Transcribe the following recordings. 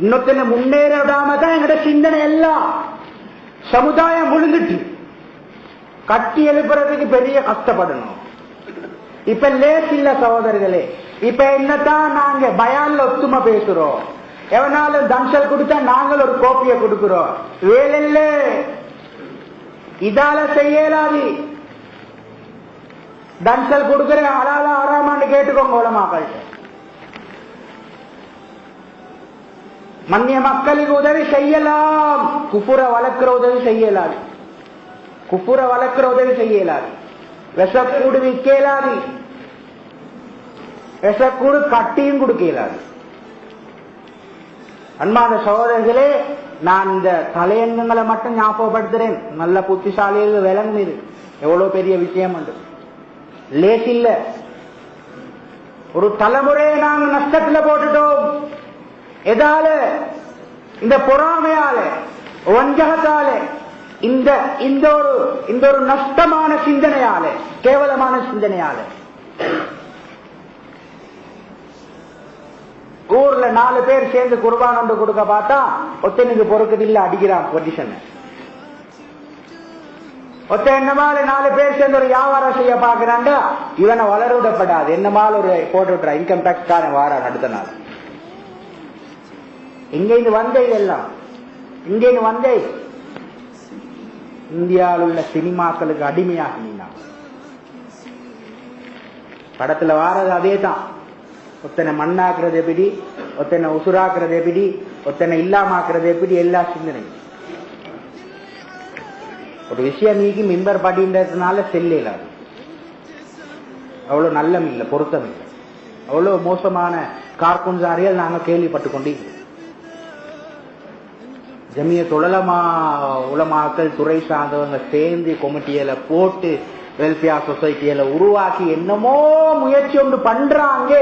இன்னொருத்தனை முன்னேற விடாம தான் எங்கட சிந்தனை எல்லாம். சமுதாயம் விழுந்துட்டு கட்டி எழுப்புறதுக்கு பெரிய கஷ்டப்படணும். இப்ப லேஸ் இல்ல சகோதரர்களே. இப்ப என்னதான் நாங்க பயான்ல ஒத்துமை பேசுறோம். எவனாலும் தம்சல் கொடுத்தா நாங்கள் ஒரு கோப்பியை கொடுக்கிறோம். வேலையில இதால செய்யலாது. தம்சல் கொடுக்கிற அலால ஆறாமான்னு கேட்டுக்கோங்க உலமாக்கள். மன்னிய மக்களுக்கு உதவி செய்யலாம், குப்புற வளர்க்கிற உதவி செய்யலாது. குப்புற வளர்க்கிற உதவி செய்யலாது. விஷக்கூடு விற்கலாது. விஷக்கூடு கட்டியும் கொடுக்கலாது. அன்பான சகோதரர்களே, நான் இந்த தலையங்கங்களை மட்டும் ஞாபகப்படுத்துறேன். நல்ல புத்திசாலிகள் விளங்குது எவ்வளவு பெரிய விஷயம் உண்டு. லேஸ் இல்ல. ஒரு தலைமுறையை நாங்க நஷ்டத்துல போட்டுட்டோம். எதால? இந்த பொறாமையால, வஞ்சகத்தால, இந்த ஒரு நஷ்டமான சிந்தனையால, கேவலமான சிந்தனையால. ஊர்ல 4 பேர் சேர்ந்து குர்பான் ஒன்று கொடுக்க பார்த்தா ஒத்தனுக்கு பொறுக்குது இல்ல, அடிக்கிறான் பொசிஷன். ஒத்த என்னமால 4 பேர் சேர்ந்து ஒரு வியாபாரம் செய்ய பாக்குறாண்டா இவனை வளர விடப்படாது. என்னமால ஒரு போட்டு விட்டுறா, இன்கம் டாக்ஸ் காரன் வாரான் அடுத்த நாள். இங்க வந்தே எல்லாம் இங்க வந்தே இந்தியாவில் உள்ள சினிமாக்களுக்கு அடிமையாக நீங்க படத்துல வாரது அதே தான். ஒத்தனை மண்ணாக்குறது எப்படி, ஒத்தனை உசுராக்குறது எப்படி, ஒத்தனை இல்லாமாக்குறது எப்படி, எல்லா சிந்தனையும். ஒரு விஷயம் நீக்கி மிம்பர் படின்றதுனால செல்லாது. அவ்வளவு நல்லம் இல்லை, பொருத்தம் இல்லை. அவ்வளவு மோசமான கார்குன்சாரிகள் நாங்க கேள்விப்பட்டு கொண்டீங்க. ஜமியத் உலமாக்கள் துறை சார்ந்தவங்க சேர்ந்து கமிட்டியில போட்டு வெல்ஃபேர் சொசைட்டியில உருவாக்கி என்னமோ முயற்சி ஒன்று பண்றாங்க.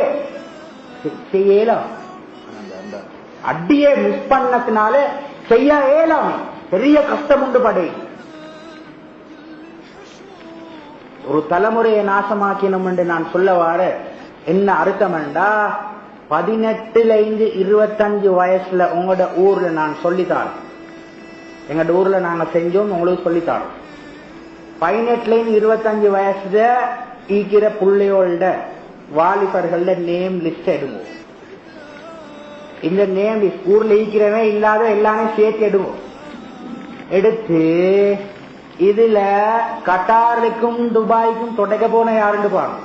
செய்யலாம். அடியே மிஸ் பண்ணதுனால செய்ய இயலாம். பெரிய கஷ்டம் உண்டு படை. ஒரு தலைமுறையை நாசமாக்கணும் என்று நான் சொல்ல வார என்ன அர்த்தம் என்றா, 18 25 வயசுல உங்களோட ஊர்ல நான் சொல்லித்தாரேன். எங்கட ஊர்ல நாங்க செஞ்சோம், உங்களுக்கு சொல்லித்தாரோம். 18 25 வயசுல ஈக்கிற புள்ளையோட வாலிபர்கள நேம் லிஸ்ட் எடுவோம். இந்த நேம் லிஸ்ட் ஊர்ல ஈக்கிறவன் இல்லாத எல்லாமே சேர்த்து எடுவோம். எடுத்து இதுல கட்டாருக்கும் துபாய்க்கும் தொடக்க போன யாருன்னு பாருங்க.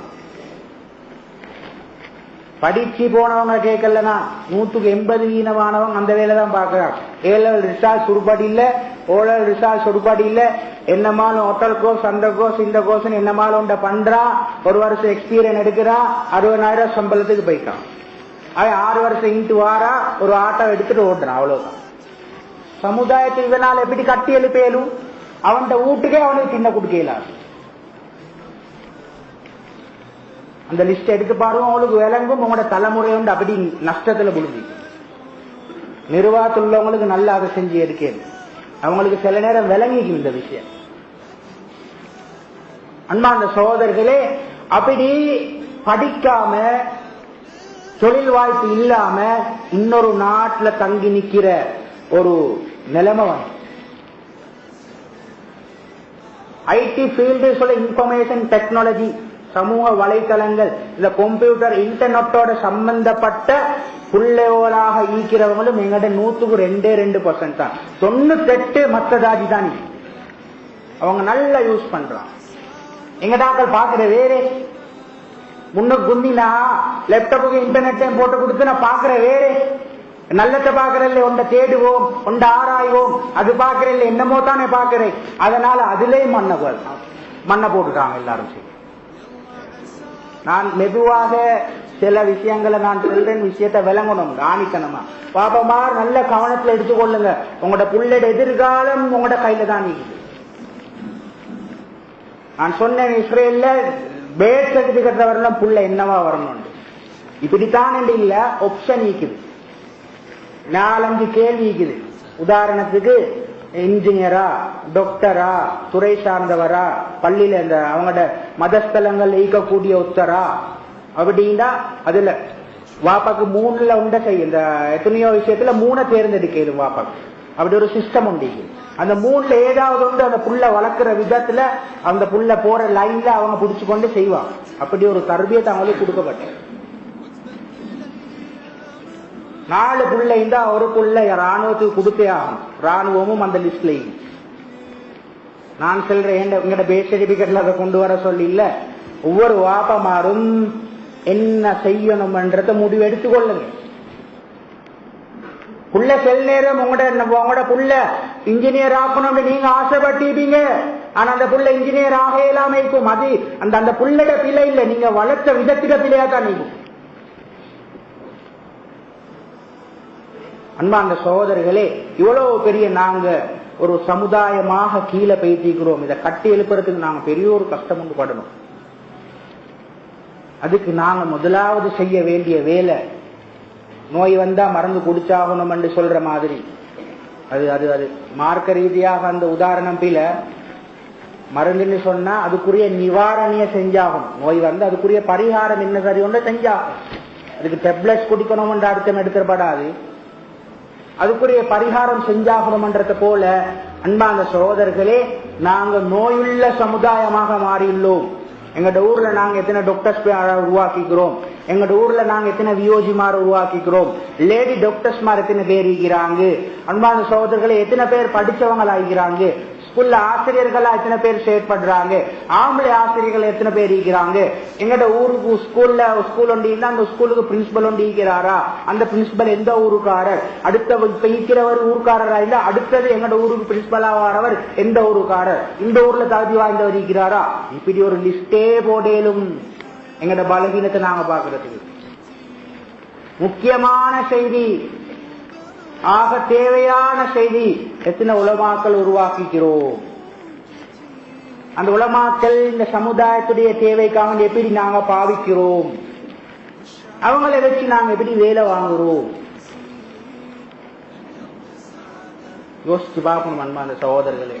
படிச்சு போனவங்க கேட்கலனா 180 வீதமானவங்க அந்த வேலை தான் பாக்குறாங்க. A-level ரிசல்ட் சுடுபாடு இல்ல, O-level ரிசல்ட் சுடுபாடு இல்ல. என்னமாலும் ஹோட்டல் கோர்ஸ், அந்த கோர்ஸ், இந்த கோர்ஸ் என்னமாலும் உண்ட பண்றா. ஒரு வருஷம் எக்ஸ்பீரியன்ஸ் எடுக்கிறா, 60,000 சம்பளத்துக்கு போய்க்கான். 6 வருஷம் இன்ட்டு வாரா, ஒரு ஆட்டோ எடுத்துட்டு ஓடுறான். அவ்வளவுதான். சமுதாயத்தில் இவனால் எப்படி கட்டி எழுப்பேலும் அவன் வீட்டுக்கே அவனுக்கு சின்ன கொடுக்கலாம். அந்த லிஸ்ட் எடுத்து பாருங்க, உங்களுக்கு விளங்கும். உங்களோட தலைமுறை வந்து அப்படி நஷ்டத்துல விழுந்து. நிர்வாகத்தில் உள்ளவங்களுக்கு நல்லா அதை செஞ்சு எடுக்கணும். அவங்களுக்கு சில நேரம் விளங்கிக்கும் இந்த விஷயம். அன்பார்ந்த சகோதரர்களே, அப்படி படிக்காம தொழில் வாய்ப்பு இல்லாம இன்னொரு நாட்டுல தங்கி நிக்கிற ஒரு நிலைமை வந்து ஐடி ஃபீல்டு சொல்ல இன்ஃபர்மேஷன் டெக்னாலஜி, சமூக வலைத்தளங்கள், இந்த கம்ப்யூட்டர் இன்டர்நெட்டோட சம்பந்தப்பட்ட புள்ளையோலாக ஈக்கிறவங்களும் எங்கட 102% தான். 98 மற்ற ஜாதி தான். அவங்க நல்லா யூஸ் பண்றாங்க. எங்கடாக்கள் பாக்குற வேறே. முன்னுக்கு குந்தினா லேப்டாப்புக்கு இன்டர்நெட் போட்டு கொடுத்து நான் பாக்குற வேறே. நல்லத்தை பாக்குறேன், ஒன்றை தேடுவோம், ஒன்றை ஆராய்வோம். அது பாக்குறேன் என்னமோ தானே பாக்குறேன். அதனால அதுலயே மண்ணை போட்டுட்டாங்க எல்லாரும். நான் மெதுவாக சில விஷயங்களை நான் சொல்றேன், விஷயத்தை விளங்கணும் காணிக்கணுமா. பாப்பமா நல்ல கவனத்துல எடுத்துக்கொள்ளுங்க. உங்களோட புள்ளோட எதிர்காலம் உங்களோட கையில தான் இருக்குது. நான் சொன்னேன், இஸ்ரேல்ல பேட் சர்டிபிகேட் வரணும், புள்ள என்னவா வரணும். இப்படித்தான் இல்ல, ஆப்ஷன் இருக்குது. 4-5 கேள்வி இருக்குது. உதாரணத்துக்கு இன்ஜினியரா, டாக்டரா, துறை சார்ந்தவரா, பள்ளியில இந்த அவங்களோட மதஸ்தலங்கள் ஈக்கக்கூடிய ஒத்தரா அப்படின்னா அதுல வாப்பாக்கு 3ல உண்ட செய்ய இந்த எத்தனையோ விஷயத்துல 3 தேர்ந்தெடுக்கிறது வாப்பாக்கு. அப்படி ஒரு சிஸ்டம் உண்டு. அந்த 3ல ஏதாவது ஒன்று அந்த புள்ள வளர்க்கிற விதத்துல அந்த புள்ள போற லைன்ல அவங்க புடிச்சு கொண்டு செய்வாங்க. அப்படி ஒரு தர்பியத்தை அவங்களுக்கு கொடுக்கப்பட்ட 4 புள்ள இருந்தா ஒரு புள்ள ராணுவத்துக்கு கொடுத்தே ஆகும். ராணுவமும் அந்த லிஸ்ட்ல. நான் சொல்றேன் எங்கட பேஸ் சர்டிபிகேட்ல அதை கொண்டு வர சொல்லி இல்ல, ஒவ்வொரு வாப்பமாரும் என்ன செய்யணும்ன்றத முடிவு எடுத்துக்கொள்ளுங்க. புள்ள செல் நேரம் உங்களோட புள்ள இன்ஜினியர் ஆக்கணும் நீங்க ஆசைப்பட்டீங்க. ஆனா அந்த புள்ள இன்ஜினியர் ஆக இல்லாம இருக்கும். அது அந்த புள்ளட பிள்ளை இல்ல, நீங்க வளர்த்த விதத்திட பிள்ளையா தான் நீங்க. அன்பா அந்த சகோதரர்களே, இவ்வளவு பெரிய நாங்க ஒரு சமுதாயமாக கீழே பேசிக்கிறோம். இதை கட்டி எழுப்புறதுக்கு நாங்க பெரிய ஒரு கஷ்டம் ஒன்று படணும். அதுக்கு நாங்க முதலாவது செய்ய வேண்டிய வேலை, நோய் வந்தா மருந்து குடிச்சாகணும் என்று சொல்ற மாதிரி, அது அது அது மார்க்க ரீதியாக அந்த உதாரணம் பில மருந்துன்னு சொன்னா அதுக்குரிய நிவாரணிய செஞ்சாகணும். நோய் வந்து அதுக்குரிய பரிகாரம் என்ன சரி ஒன்று செஞ்சாகும். அதுக்கு டெப்லெட்ஸ் குடிக்கணும் என்ற அர்த்தம் எடுக்கப்படாது. அதுக்குரிய பரிகாரம் செஞ்சாகணும்ன்றத போல அன்பான சகோதரர்களே, நாங்க நோயுள்ள சமுதாயமாக மாறியுள்ளோம். எங்கட ஊர்ல நாங்க எத்தனை டாக்டர்ஸ் உருவாக்கிக்கிறோம், எங்கட ஊர்ல நாங்க எத்தனை வியோஜிமார் உருவாக்கிக்கிறோம், லேடி டாக்டர்ஸ் மாதிரி எத்தனை பேர் இருக்கிறாங்க. அன்பான சகோதரர்களே, எத்தனை பேர் படிச்சவங்களா இருக்கிறாங்க, ஸ்கூல்ல ஆசிரியர்களா எத்தனை பேர் செயற்படுறாங்க, ஆம்பளை ஆசிரியர்கள் எத்தனை பேர் இருக்கிறாங்க. எங்கட ஊருக்கு ஸ்கூல் ஒண்டி இருந்தா அந்த ஸ்கூலுக்கு பிரின்சிபல் ஒண்டி இருக்கிறாரா, அந்த பிரின்சிபல் எந்த ஊருக்காரர், அடுத்த இருக்கிறவர் ஊருக்காரரா இல்ல அடுத்தது எங்கட ஊருக்கு பிரின்சிபலா வரவர் எந்த ஊருக்காரர், இந்த ஊர்ல தகுதி வாய்ந்தவர் இருக்கிறாரா. இப்படி ஒரு லிஸ்டே போடலும் எங்கட பலகீனத்தை நாங்க பாக்குறதுக்கு. முக்கியமான செய்தி, ஆக தேவையான செய்தி, எத்தனை உலமாக்கள் உருவாக்கிக்கிறோம். அந்த உலமாக்கள் இந்த சமுதாயத்துடைய தேவைக்காக எப்படி நாங்க பாவிக்கிறோம், அவங்களை வச்சு நாங்க எப்படி வேலை வாங்குறோம், யோசிச்சு பார்க்கணும். அன்பான சகோதரர்களே,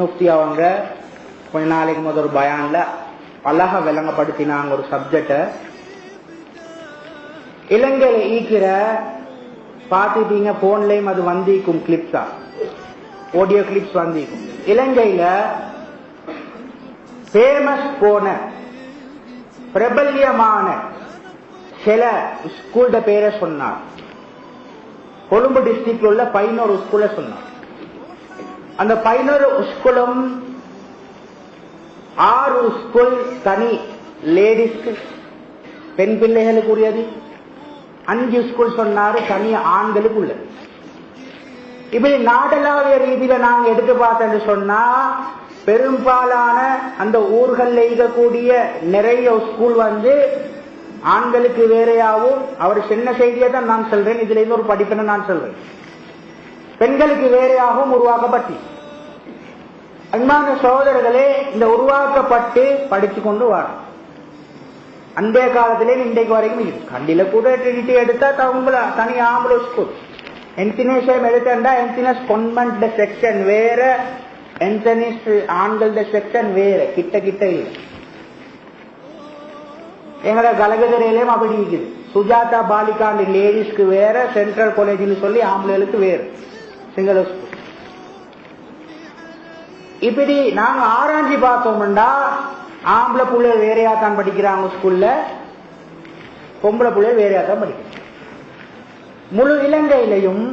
முஃப்தி அவங்க கொஞ்ச நாளைக்கு முதல் ஒரு பயான்ல அழகா விளங்கப்படுத்தினாங்க ஒரு சப்ஜெக்ட. இலங்கையில ஈக்கிற பாத்துட்டீங்க, போன்லயும் அது வந்திக்கும், கிளிப்ஸா ஆடியோ கிளிப்ஸ் வந்திக்கும். இலங்கையில ஃபேமஸ் போன பிரபல்யமான சில ஸ்கூல்ட பேரை சொன்னார். கொழும்பு டிஸ்ட்ரிக்ட்ல உள்ள 11 ஸ்கூல சொன்னார். அந்த 11 ஸ்கூலும் 6 ஸ்கூல் தனி லேடிஸ்க்கு பெண் பிள்ளைகளுக்கு உரியது, 5 ஸ்கூல் சொன்னாரு தனி ஆண்களுக்கு உள்ள. இப்படி நாடளாவிய ரீதியில நாங்க எடுத்து பார்த்தோன்னு சொன்னா பெரும்பாலான அந்த ஊர்கள்ல இருக்கக்கூடிய நிறைய ஸ்கூல் வந்து ஆண்களுக்கு வேறையாகவும், அவர் சின்ன செய்தியை தான் நான் சொல்றேன், இதுல இருந்து ஒரு படிப்பினை நான் சொல்றேன், பெண்களுக்கு வேறையாகவும் உருவாக்கப்பட்டு அன்பான சகோதரர்களே இந்த உருவாக்கப்பட்டு படிச்சு கொண்டு வரும். அந்த காலத்திலே இன்றைக்கு வரைக்கும் கண்டில கூட ட்ரினிட்டி எடுத்தா தனி ஆம்பளை ஸ்கூல், என்டினேஷம் எடுத்தா என்டினஸ் கான்வென்ட் செக்ஷன் வேற, என்டனிஸ் ஆண்கள் செக்ஷன் வேற, கிட்ட கிட்ட இல்லை. எங்களோட கலகதிரையிலும் அப்படி இருக்குது. சுஜாதா பாலிகாண்டி லேடிஸ்க்கு வேற, சென்ட்ரல் காலேஜ்னு சொல்லி ஆம்பளைகளுக்கு வேற சிங்கள ஸ்கூல். இப்படி நாங்க ஆராய்ச்சி பார்த்தோம்டா ஆம்பளை புள்ள வேறையா தான் படிக்கிறாங்க ஸ்கூல்ல, பொம்பளை புள்ள வேறையா தான் படிக்கிறாங்க. முழு இலங்கையிலையும்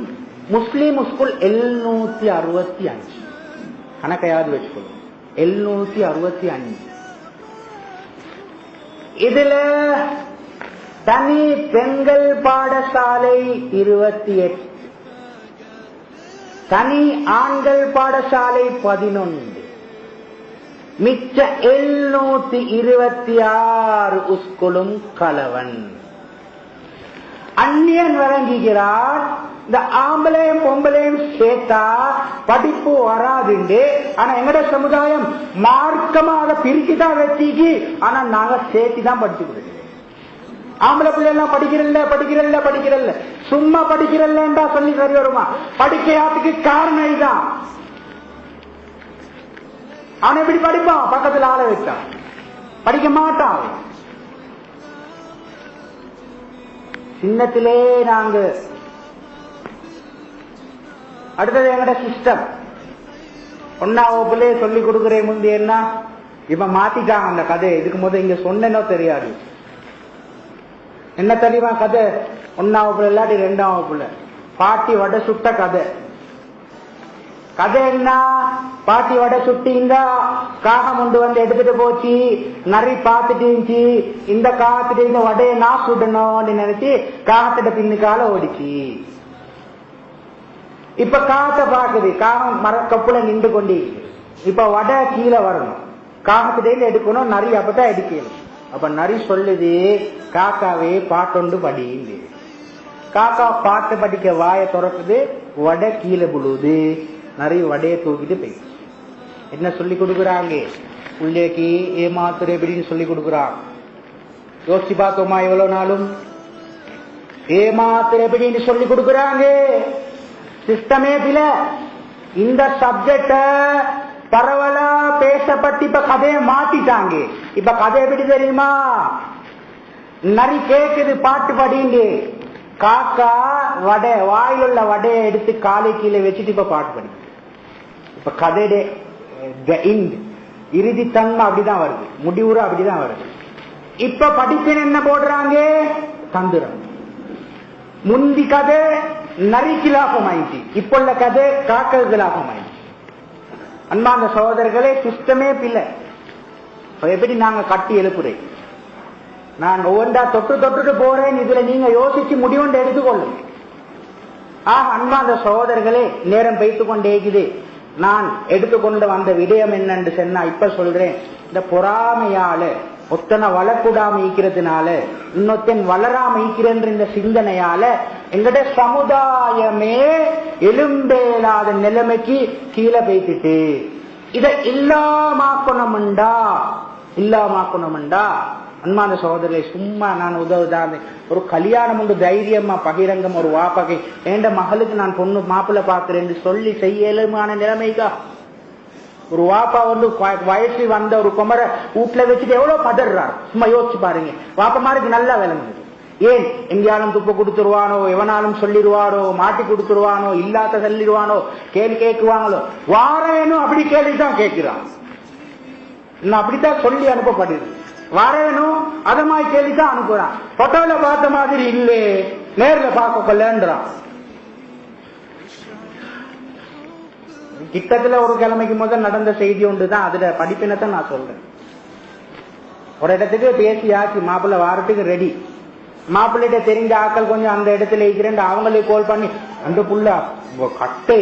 முஸ்லீம் ஸ்கூல் 765 கணக்கையாவது வச்சுக்கணும், 765. இதுல தனி பெண்கள் பாடசாலை 28, தனி ஆண்கள் பாடசாலை 11, மிச்ச 726 ஸ்கூலும் கலவன். அந்நியன் வழங்குகிறார். இந்த ஆம்பளையும் பொம்பளையும் சேர்த்தா படிப்பு வராதுண்டு. ஆனா எங்கட சமுதாயம் மார்க்கமாக பிரிச்சுதான் வச்சுக்கு, ஆனா நாங்க சேர்த்து தான் படிச்சு கொடுக்கிறோம். ஆம்பளை பிள்ளை எல்லாம் படிக்கிறல்ல சும்மா படிக்கிறல்லா சொல்லி சரி வருமா? படிக்கையாத்துக்கு காரணம் இதுதான். அவன் எப்படி படிப்பான்? பக்கத்துல ஆள வச்சான், படிக்க மாட்டான். சின்னத்திலே நாங்க அடுத்தது எங்கட சிஸ்டம் 1ஆம் வகுப்புலே சொல்லி கொடுக்குறேன். முந்தி என்ன இப்ப மாத்திட்டாங்க அந்த கதை. இதுக்கு முதல் இங்க சொன்னோ தெரியாது. என்ன தெரியுமா கதை? 1ஆம் வகுப்புல இல்லாட்டி 2ஆம் வகுப்புல பாட்டி வடை சுட்ட கதை. கதை என்ன? பாட்டி வடை சுட்டிங்க, காகம் கொண்டு வந்து எடுத்துட்டு போச்சு, நரி பாத்துட்டு இருந்துச்சு. இந்த காத்துட்டு இந்த வடையை நான் சுடணும்னு நினைச்சு காகத்திட்ட பின்னுக்கால ஓடிச்சு. இப்ப காத்தை பாக்குது, காகம் மரக்கப்புல நின்று கொண்டு. இப்ப வடை கீழே வரணும், காகத்திட்ட எடுக்கணும், நரி அப்பதான் எடுக்கணும். அப்ப நரி சொல்லுது, காக்காவே பாட்டொண்டு படியுது. காக்கா பாட்டு படிக்க வாய திறக்குது, வடை கீழே விழுது. நிறைய வடையை தூக்கிட்டு போயிடுச்சு. என்ன சொல்லி கொடுக்குறாங்க? உள்ளேக்கு ஏமாத்துற எப்படின்னு சொல்லி கொடுக்குறாங்க. யோசிச்சு பார்த்தோமா? எவ்வளவு நாளும் ஏமாத்துற எப்படின்னு சொல்லி கொடுக்குறாங்க. சிஸ்டமே பில. இந்த சப்ஜெக்ட பரவலா பேசப்பட்டு இப்ப கதையை மாத்திட்டாங்க. இப்ப கதை எப்படி தெரியுமா? நரி கேக்குது பாட்டு படிங்க, காக்கா வடை வாயில் உள்ள வடையை எடுத்து காலை கீழே வச்சுட்டு இப்ப பாட்டு படி. இப்ப கதையிட இறுதி தன்மை அப்படிதான் வருது, முடிவுற அப்படிதான் வருது. இப்ப படிப்பின் என்ன போடுறாங்க? தந்திரம். முந்தி கதை நரிக்கு லாபம் ஆயிடுச்சு, இப்ப உள்ள கதை காக்களுக்கு லாபம் ஆயிடுச்சு. அன்பான சகோதரர்களே, சிஸ்டமே பிள்ளை. எப்படி நாங்க கட்டி எழுப்புறேன்? நான் ஒவ்வொன்றா தொட்டுட்டு போறேன். இதுல நீங்க யோசிச்சு முடிவுண்டு எடுத்துக்கொள்ளும். அன்பான சகோதரர்களே, நேரம் வைத்துக் கொண்டே இருக்குது. நான் எடுத்துக்கொண்டு வந்த விடயம் என்னன்னு சொன்னா இப்ப சொல்றேன். இந்த பொறாமையால ஒத்தனை வளர்க்கூடாம ஈக்கிறதுனால இன்னொத்தன் வளராம ஈக்கிறன்ற இந்த சிந்தனையால எங்கட சமுதாயமே எலும்பேலாத நிலைமைக்கு கீழே போய்த்துட்டு இதை இல்லாமக்கணும்டா அன்பான சகோதரரை சும்மா நான் உதவுதான். ஒரு கல்யாணம் உண்டு தைரியமா பகிரங்கம் ஒரு வாப்பகை என்ற மகளுக்கு நான் பொண்ணு மாப்பிள்ள பாக்குறேன் சொல்லி செய்யலுமான நிலைமைக்கா ஒரு வாப்பா வந்து வயசு வந்த ஒரு குமர வீட்டுல வச்சுட்டு எவ்வளவு பதறாரு. சும்மா யோசிச்சு பாருங்க. வாப்பமாருக்கு நல்லா விளங்குது. ஏன் எங்கேயாலும் துப்பு கொடுத்துருவானோ, எவனாலும் சொல்லிடுவானோ, மாட்டி கொடுத்துருவானோ, இல்லாத சொல்லிடுவானோ, கேள்வி கேட்குவாங்களோ, வாரேனும் அப்படி கேள்விதான் கேட்கிறான். அப்படித்தான் சொல்லி அனுப்பப்படுது. வரேனும் அதமாய் கேள்விதான் அனுப்புறான். போட்டோல பார்த்த மாதிரி இல்லே, நேர்ல பார்க்க கொள்ளன்றான். கிட்டத்துல ஒரு கிழமைக்கு முதல் நடந்த செய்தி ஒன்றுதான், அதுல படிப்பினத்தான் நான் சொல்றேன். ஒரு இடத்துக்கு பேசியாச்சு, மாப்பிள்ளை வாரத்துக்கு ரெடி. மாப்பிள்ளைகிட்ட தெரிஞ்ச ஆக்கள் கொஞ்சம் அந்த இடத்துல இருக்கிறேன், அவங்களுக்கு கால் பண்ணி அந்த புள்ள கட்டே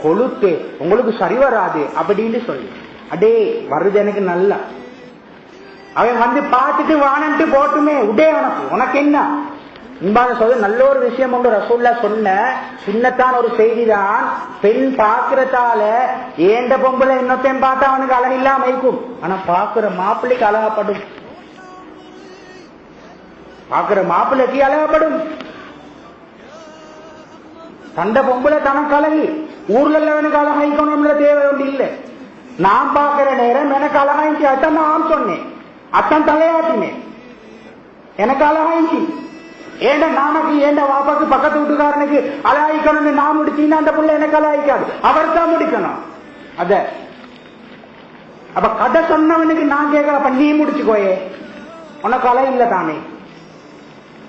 கொளுத்து உங்களுக்கு சரி வராது அப்படின்னு சொல்லி, அடே வருது எனக்கு நல்லா. அவன் வந்து பார்த்துட்டு வானன்ட்டு போட்டுமே உடே உனக்கு என்ன இன்பான சொல்ல. நல்ல ஒரு விஷயம் ஒன்று ரசூல்லா சொன்ன சின்னத்தான் ஒரு செய்தி தான். பெண் பாக்குறதால ஏண்ட பொம்பளை இன்னொத்தையும் பார்த்தா அவனுக்கு அழகில்லாம இருக்கும். ஆனா பாக்குற மாப்பிள்ளைக்கு அழகப்படும், பாக்குற மாப்பிள்ளைக்கு அழகப்படும். தண்ட பொம்பளை தனக்கு அழகு, ஊர்ல உள்ளவனுக்கு அழகாய்க்கணும்ல தேவை ஒன்று இல்லை. நான் பாக்குற நேரம் எனக்கு அழகாய்ச்சி, அதான் நான் சொன்னேன், அத்தான் தலையாட்டினேன், எனக்கு அழகாய்ச்சி. ஏண்ட நாமக்கு ஏண்ட வாப்பாக்கு பக்கத்து வீட்டுக்காரனுக்கு அழகாய்க்கணும்னு நான் முடிச்சீங்கன்னா அந்த புள்ள எனக்கு அழகாய்க்காது, அவர் தான் முடிக்கணும். அத அப்ப கதை சொன்னவனுக்கு நான் கேட்கல, அப்ப நீ முடிச்சுக்கோயே, உனக்கு அழகு இல்லை தானே.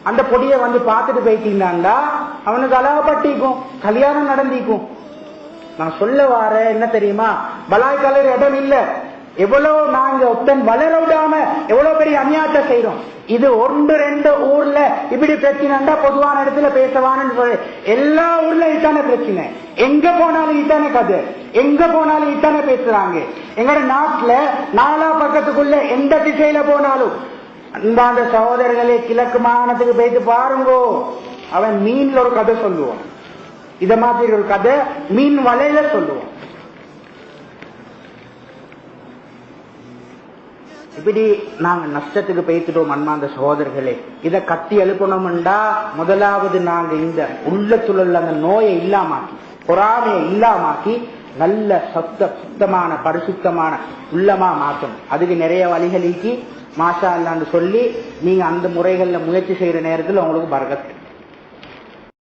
அந்த பொடியை வந்து பார்த்துட்டு போயிட்டீங்கன்னா அவனுக்கு அழகப்பட்டிக்கும், கல்யாணம் நடந்திக்கும். நான் சொல்ல வார என்ன தெரியுமா, பலாய் கலர் இடம் இல்ல. எவ்வளவு நாங்க ஒத்தன் வளர விடாம எவ்வளவு பெரிய அநியாயத்தை செய்யறோம். இது 1-2 ஊர்ல இப்படி பிரச்சனைண்டா பொதுவான இடத்துல பேசவான்னு சொல்லு. எல்லா ஊர்ல இதான பிரச்சனை, எங்க போனாலும் இதான கதை, எங்க போனாலும் இதான பேசுறாங்க. எங்கட நாட்டுல நாலா பக்கத்துக்குள்ள எந்த திசையில போனாலும் அன்பாந்த சகோதரர்களே, கிழக்கு மாகாணத்துக்கு போயிட்டு பாருங்கோ, அவன் மீன்ல ஒரு கதை சொல்லுவான், இத மாதிரி ஒரு கதை மீன் வலையில சொல்லுவான். இப்படி நாங்க நஷ்டத்துக்கு பேசிட்டோம். அன்பாந்த சகோதரர்களே, இதை கட்டி எழுப்பணும்டா முதலாவது நாங்க இந்த உள்ளத்துள்ள அந்த நோயை இல்லாமாக்கி, பொறாமையை இல்லாமாக்கி நல்ல சுத்தமான பரிசுத்தமான உள்ளமா மாற்றணும். அதுக்கு நிறைய வழிகளுக்கு மாஷா அல்லான்னு சொல்லி நீங்க அந்த முறைகள்ல முயற்சி செய்யற நேரத்தில் உங்களுக்கு பரக்கத்து.